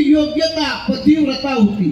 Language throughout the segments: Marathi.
योग्यता पतिव्रता होती.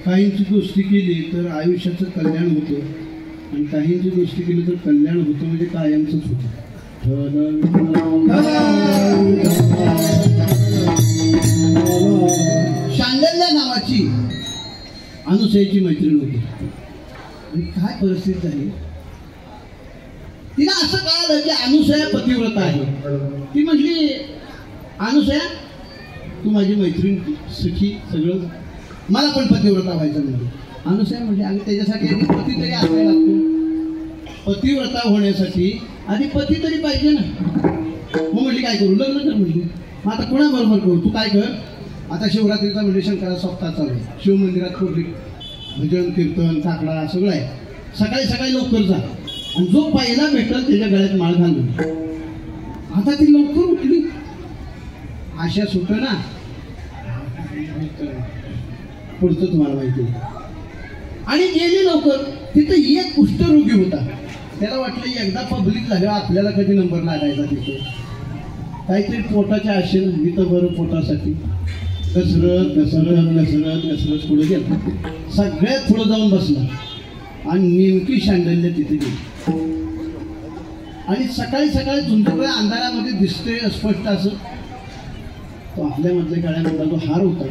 काहींची गोष्टी केली तर आयुष्याचं कल्याण होतं आणि काहींची गोष्टी केली तर कल्याण होतं म्हणजे कायमचंच होतं. शांडल्य नावाची अनुसयाची मैत्रीण होती आणि काय परिस्थिती झाली, तिला असं कळालं की अनुसया पतिव्रता आहे. ती म्हटली, अनुसया तू माझी मैत्रीण सखी सगळं, मला पण पतिव्रता व्हायचं म्हणजे. अनुसया म्हटली, अगं त्याच्यासाठी आधी पती तरी असायला लागतो, पतिव्रता होण्यासाठी आधी पती तरी पाहिजे ना. मग म्हटली काय करू, लग्न कर म्हटली. मग आता कोणाबरोबर करू, तू काय कर, आता शिवरात्रीचा म्हणजे शंकरा सप्ताह चालू आहे, शिवमंदिरात कोरली भजन कीर्तन काकडा सगळं आहे. सकाळी सकाळी लवकर जा आणि जो पहिला भेटल त्याच्या गळ्यात माळ घालून. आता ती लवकर उठली, आशा सुट ना, पुढचं तुम्हाला माहिती आहे. आणि गेली लवकर. तिथे एक कुष्ठरोगी होता, त्याला वाटलं एकदा पब्लिक झाल्यावर आपल्याला कधी नंबर लागायचा. तिथे काहीतरी पोटाच्या आशेनं मी तर बरं पोटासाठी घसरत घसरत घसरत घसरत पुढे गेला, सगळ्यात पुढे जाऊन बसला आणि नेमकी शांडल्य तिथे गेली. आणि सकाळी सकाळी झुंजूकडे अंधारामध्ये दिसतोय अस्पष्ट असं, तो आपल्यामधल्या गळ्यामधला जो हार होता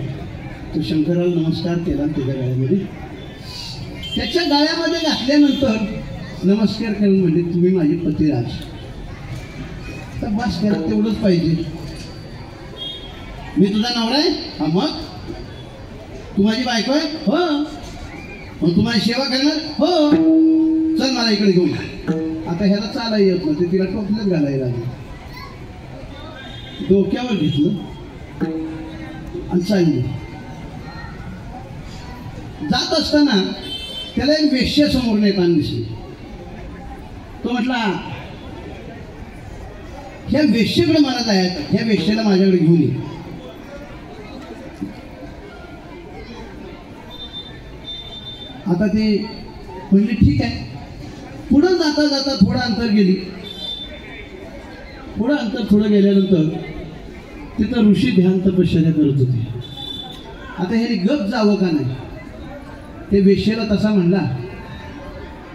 तो शंकराला नमस्कार केला. त्याच्या गळ्यामध्ये, त्याच्या गळ्यामध्ये घातल्यानंतर नमस्कार करून म्हणजे तुम्ही माझे पतिराज. तर बस त्याला तेवढंच पाहिजे, मी तुझा नवरा आहे. हा मग तू माझी बायको आहे. हो. मग तू माझी सेवा करणार. हो. चल मला इकडे घेऊन. आता ह्याला चाला येत नव्हते, तिला टोपल्यात घालायला लागलं, डोक्यावर घेतलं आणि चालली. जात असताना त्याला एक वेश्या समोर येताना दिसली. तो म्हटला, ह्या वेश्येकडे मला जायचं, ह्या वेश्येला माझ्याकडे घेऊन ये. आता ते म्हणले ठीक आहे. पुढं जाता जाता थोडं अंतर गेली. थोडं गेल्यानंतर तिथं ऋषी ध्यान तपश्चर्या करत होते. आता ह्याने गप जावं का नाही, ते वेश्येला तसा म्हणला,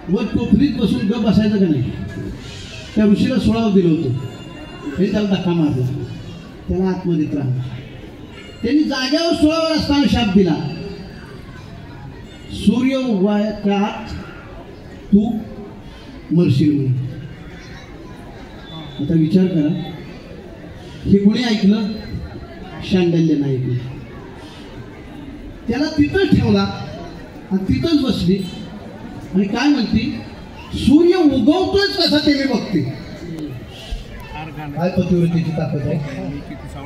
वर टोपलीत बसून गप बसायचं का नाही. त्या ऋषीला सोळाव दिलं होतं, हे त्याला धक्का मारला, त्याला आतमध्ये राहिला. त्यांनी जाग्यावर सोळावर असताना शाप दिला, सूर्य उगवायच्या आत तू मरशील म्हणून. आता विचार करा, हे कोणी ऐकलं? शांडल्यनं ऐकलं. त्याला तिथंच ठेवला आणि तिथंच बसली आणि काय म्हणती, सूर्य उगवतोच कसा ते मी बघते. काय पतिव्रतेची ताकद आहे.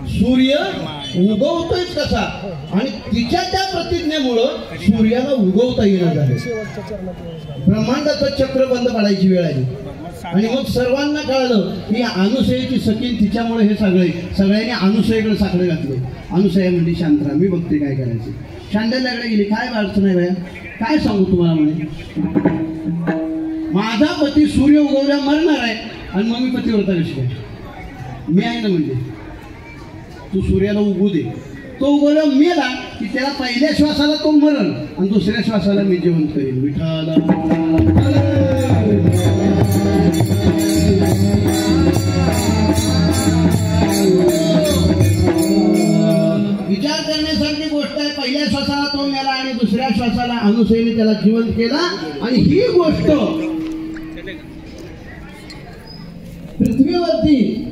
सूर्य उगवतोच कसा, आणि तिच्या त्या प्रतिज्ञेमुळं सूर्याला उगवता येणार झाले. ब्रह्मांडाचं चक्र बंद पडायची वेळ आली आणि मग सर्वांना कळलं की अनुसयेची सकीन तिच्यामुळे हे सगळ्यांनी अनुसयेकडे साखळे घातले. अनुसया म्हणजे शांतरा, मी बघते काय करायचं. शांडल्याकडे गेली, काय अडचण आहे बाया, काय सांगू तुम्हाला. म्हणे माझा पती सूर्य उगवल्या मरणार आहे आणि मग मी पतिव्रता कशी काय. मी आहे ना, म्हणजे तू सूर्याला उगवू दे, तो उगवला मेला की त्याला पहिल्या श्वासाला तो मरण आणि दुसऱ्या श्वासाला मी जिवंत करेन. विठाला विचार करण्यासारखी गोष्ट आहे. पहिल्या श्वासाला तो मेला आणि दुसऱ्या श्वासाला अनुसयेने त्याला जिवंत केला. आणि ही गोष्ट पृथ्वीवरती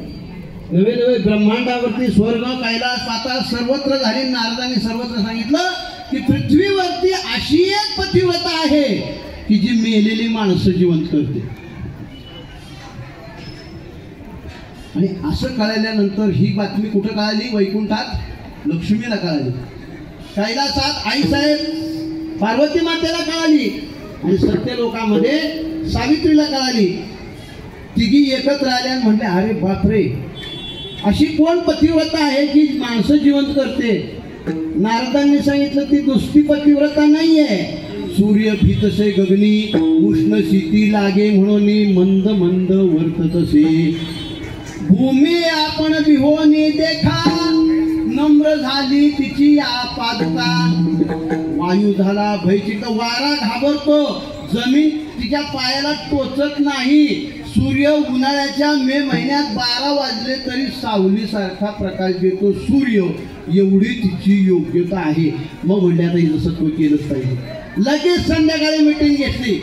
नवे नवे ब्रह्मांडावरती स्वर्ग कैलास पाताळ सर्वत्र झाली. नारदांनी सर्वत्र सांगितलं की पृथ्वीवरती अशी एक पतिव्रता आहे की जी मेलेली माणसं जिवंत करते. आणि असं कळल्यानंतर ही बातमी कुठं कळाली? वैकुंठात लक्ष्मीला कळाली, कैलासात आईसाहेब पार्वती मातेला कळाली आणि सत्यलोकामध्ये सावित्रीला कळाली. तिघी एकत्र आल्या आणि म्हणले, अरे बापरे, अशी कोण पतिव्रता आहे की माणसं जिवंत करते. नारदांनी सांगितलं ती दुसरी पतिव्रता नाहीये. सूर्य भीतसे गगनी उष्ण शीती लागे म्हणून मंद मंद वर्ततसे. भूमी आपण विहोनी देखा नम्र झाली तिची पादुका. वायू झाला भयचित, वारा घाबरतो, जमीन तिच्या पायाला टोचत नाही. सूर्य उन्हाळ्याच्या मे महिन्यात 12 वाजले तरी सावलीसारखा प्रकाश देतो सूर्य, एवढी तिची योग्यता आहे. मग म्हणले आता हिचं सत्व केलंच पाहिजे. लगेच संध्याकाळी मीटिंग घेतली.